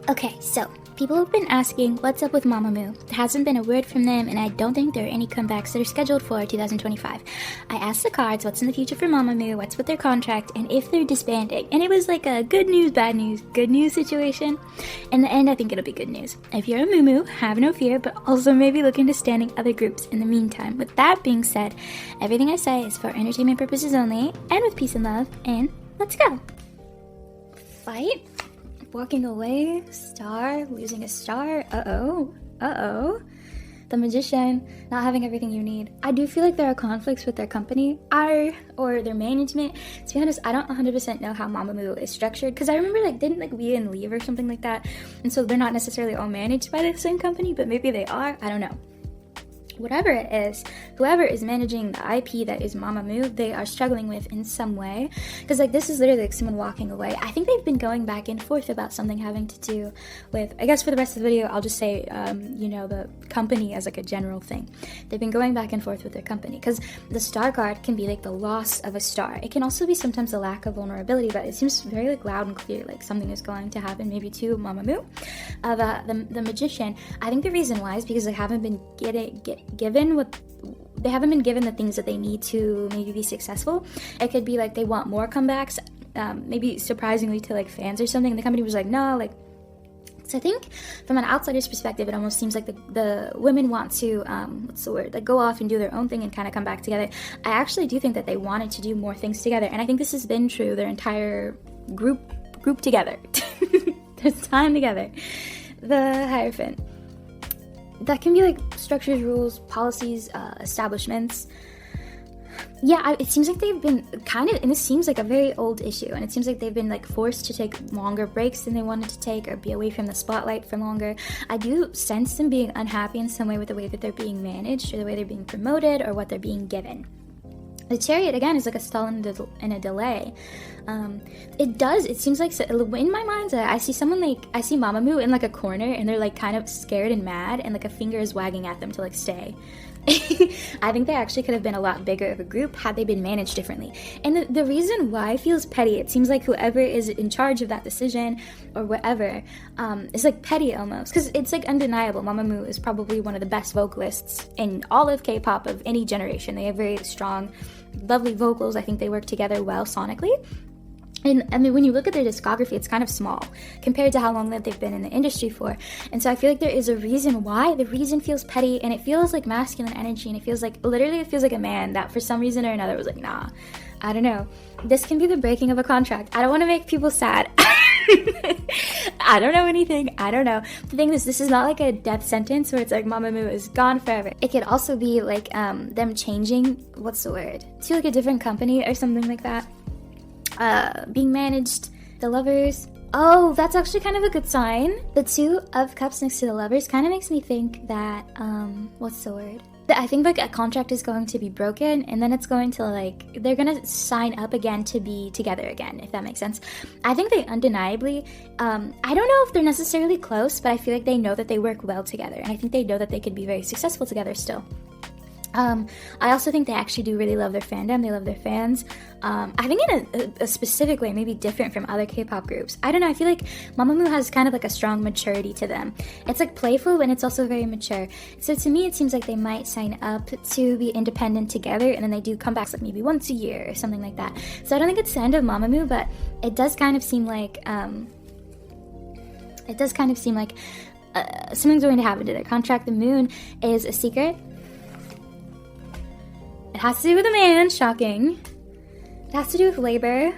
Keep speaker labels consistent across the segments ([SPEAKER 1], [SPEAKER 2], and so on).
[SPEAKER 1] Okay, so people have been asking what's up with MAMAMOO. There hasn't been a word from them, and I don't think there are any comebacks that are scheduled for 2025. I asked the cards what's in the future for MAMAMOO, what's with their contract, and if they're disbanding. And it was like a good news, bad news, good news situation. In the end, I think it'll be good news. If you're a Moo, have no fear, but also maybe look into standing other groups in the meantime. With that being said, everything I say is for entertainment purposes only, and with peace and love, and let's go. Fight? Walking away, star, losing a star, uh-oh. The magician, not having everything you need. I do feel like there are conflicts with their company, or their management. To be honest, I don't 100% know how MAMAMOO is structured, because I remember, didn't, Wheaton leave or something like that, and so they're not necessarily all managed by the same company, but maybe they are, I don't know. Whatever it is, whoever is managing the IP that is MAMAMOO, they are struggling with in some way. Because this is literally someone walking away. I think they've been going back and forth about something having to do with, I guess for the rest of the video, I'll just say, the company as a general thing. They've been going back and forth with their company. Because the star card can be the loss of a star. It can also be sometimes a lack of vulnerability, but it seems very loud and clear, something is going to happen maybe to MAMAMOO. The magician, I think the reason why is because they haven't been given the things that they need to maybe be successful. It could be they want more comebacks, maybe surprisingly to fans or something, and the company was no, so I think from an outsider's perspective, it almost seems like the women want to go off and do their own thing and kind of come back together. I actually do think that they wanted to do more things together, and I think this has been true their entire group together. Their time together. The Hierophant. That can be structures, rules, policies, establishments. Yeah, it seems like they've been and this seems like a very old issue, and it seems like they've been forced to take longer breaks than they wanted to take, or be away from the spotlight for longer. I do sense them being unhappy in some way with the way that they're being managed, or the way they're being promoted, or what they're being given. The Chariot, again, is a stall and a delay. It seems in my mind, I see someone I see MAMAMOO in a corner, and they're kind of scared and mad, and a finger is wagging at them to stay. I think they actually could have been a lot bigger of a group had they been managed differently. And the reason why feels petty, it seems like whoever is in charge of that decision or whatever is petty almost, because it's undeniable. MAMAMOO is probably one of the best vocalists in all of K-pop of any generation. They have very strong, lovely vocals. I think they work together well sonically. And I mean, when you look at their discography, it's kind of small compared to how long that they've been in the industry for. And so I feel like there is a reason why. The reason feels petty, and it feels like masculine energy, and it feels like a man that for some reason or another was nah, I don't know. This can be the breaking of a contract. I don't want to make people sad. I don't know anything. I don't know. The thing is, this is not a death sentence where it's MAMAMOO is gone forever. It could also be them changing, to a different company or something like that. Being managed, the Lovers. Oh, that's actually kind of a good sign. The Two of Cups next to the Lovers kind of makes me think that, I think a contract is going to be broken, and then it's going to they're going to sign up again to be together again, if that makes sense. I think they undeniably, I don't know if they're necessarily close, but I feel like they know that they work well together, and I think they know that they could be very successful together still. I also think they actually do really love their fandom. They love their fans. I think in a specific way, maybe different from other K-pop groups. I don't know. I feel like MAMAMOO has kind of a strong maturity to them. It's playful, and it's also very mature. So to me, it seems like they might sign up to be independent together, and then they do comebacks maybe once a year or something like that. So I don't think it's the end of MAMAMOO, but it does kind of seem like something's going to happen to their contract. The Moon is a secret. It has to do with a man, shocking. It has to do with labor.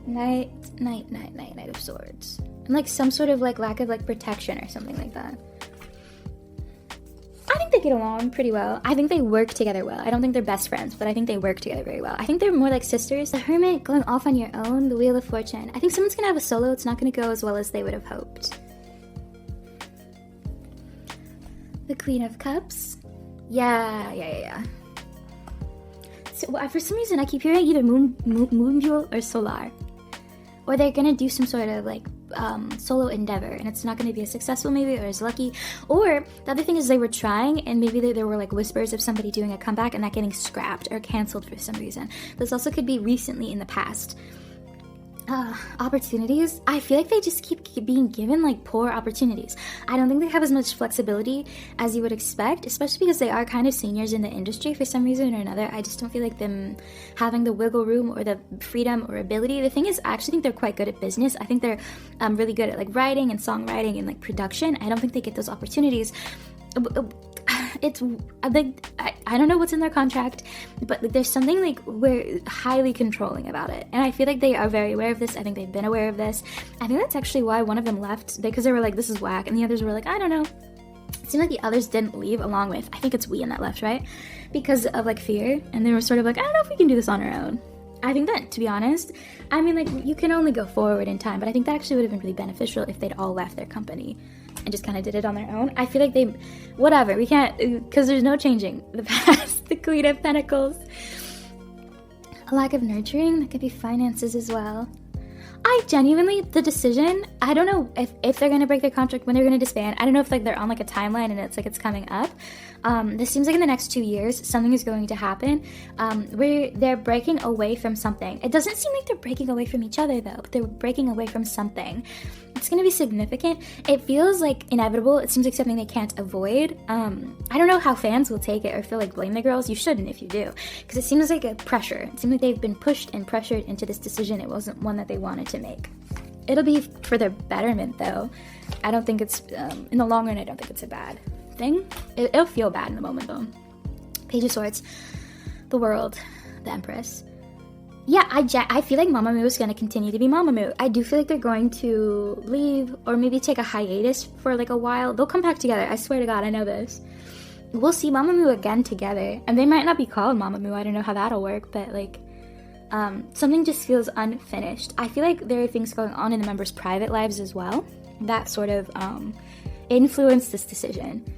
[SPEAKER 1] Knight of Swords. And some sort of lack of protection or something like that. I think they get along pretty well. I think they work together well. I don't think they're best friends, but I think they work together very well. I think they're more like sisters. The Hermit going off on your own, the Wheel of Fortune. I think someone's gonna have a solo. It's not gonna go as well as they would have hoped. The Queen of Cups. Yeah. So, for some reason, I keep hearing either Moonjewel or Solar. Or they're gonna do some sort of solo endeavor, and it's not gonna be as successful maybe, or as lucky. Or the other thing is they were trying, and maybe there were whispers of somebody doing a comeback and that getting scrapped or canceled for some reason. This also could be recently in the past. Opportunities, I feel like they just keep being given like poor opportunities. I don't think they have as much flexibility as you would expect, especially because they are kind of seniors in the industry for some reason or another. I just don't feel like them having the wiggle room or the freedom or ability. The thing is, I actually think they're quite good at business. I think they're really good at like writing and songwriting and like production. I don't think they get those opportunities. It's like I don't know what's in their contract, but there's something like we're highly controlling about it, and I feel like they are very aware of this. I think they've been aware of this. I think that's actually why one of them left, because they were like, this is whack, and the others were like, I don't know. It seemed like the others didn't leave along with, I think it's Wheein that left, right? Because of like fear, and they were sort of like, I don't know if we can do this on our own. I think that, to be honest, I mean, like, you can only go forward in time, but I think that actually would have been really beneficial if they'd all left their company and just kind of did it on their own. I feel like whatever, we can't, because there's no changing the past. The Queen of Pentacles. A lack of nurturing, that could be finances as well. I genuinely, the decision, I don't know if they're going to break their contract, when they're going to disband. I don't know if like they're on like a timeline and it's like it's coming up. This seems like in the next 2 years, something is going to happen where they're breaking away from something. It doesn't seem like they're breaking away from each other though, but they're breaking away from something. It's going to be significant. It feels like inevitable. It seems like something they can't avoid. I don't know how fans will take it or feel like blame the girls. You shouldn't if you do, because it seems like a pressure. It seems like they've been pushed and pressured into this decision. It wasn't one that they wanted to make. It'll be for their betterment though. I don't think it's, in the long run, I don't think it's a bad thing. It'll feel bad in the moment though. Page of Swords, the World, the Empress. Yeah, I feel like Mamamoo is going to continue to be Mamamoo. I do feel like they're going to leave or maybe take a hiatus for like a while. They'll come back together. I swear to God, I know this. We'll see Mamamoo again together. And they might not be called Mamamoo. I don't know how that'll work, but like something just feels unfinished. I feel like there are things going on in the members' private lives as well that sort of influence this decision.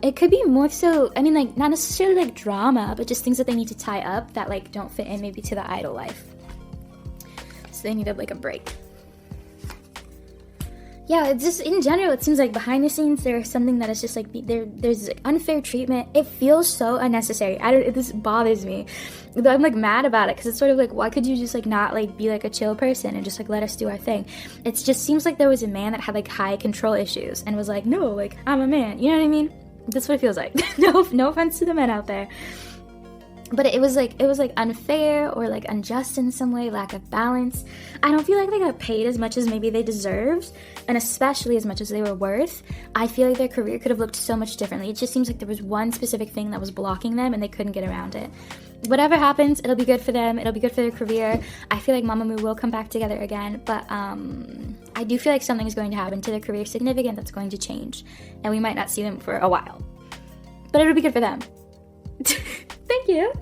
[SPEAKER 1] It could be more so, I mean, like, not necessarily like drama, but just things that they need to tie up that like don't fit in maybe to the idol life. So they need like a break. Yeah, it's just, in general, it seems like behind the scenes there's something that is just like, there's like unfair treatment. It feels so unnecessary. This bothers me. I'm like mad about it because it's sort of like, why could you just like not like be like a chill person and just like let us do our thing? It just seems like there was a man that had like high control issues and was like, no, like I'm a man. You know what I mean? That's what it feels like. No offense to the men out there. But it was like unfair or like unjust in some way, lack of balance. I don't feel like they got paid as much as maybe they deserved, and especially as much as they were worth. I feel like their career could have looked so much differently. It just seems like there was one specific thing that was blocking them and they couldn't get around it. Whatever happens, it'll be good for them. It'll be good for their career. I feel like Mamamoo will come back together again, but I do feel like something is going to happen to their career significant that's going to change, and we might not see them for a while. But it'll be good for them. Thank you.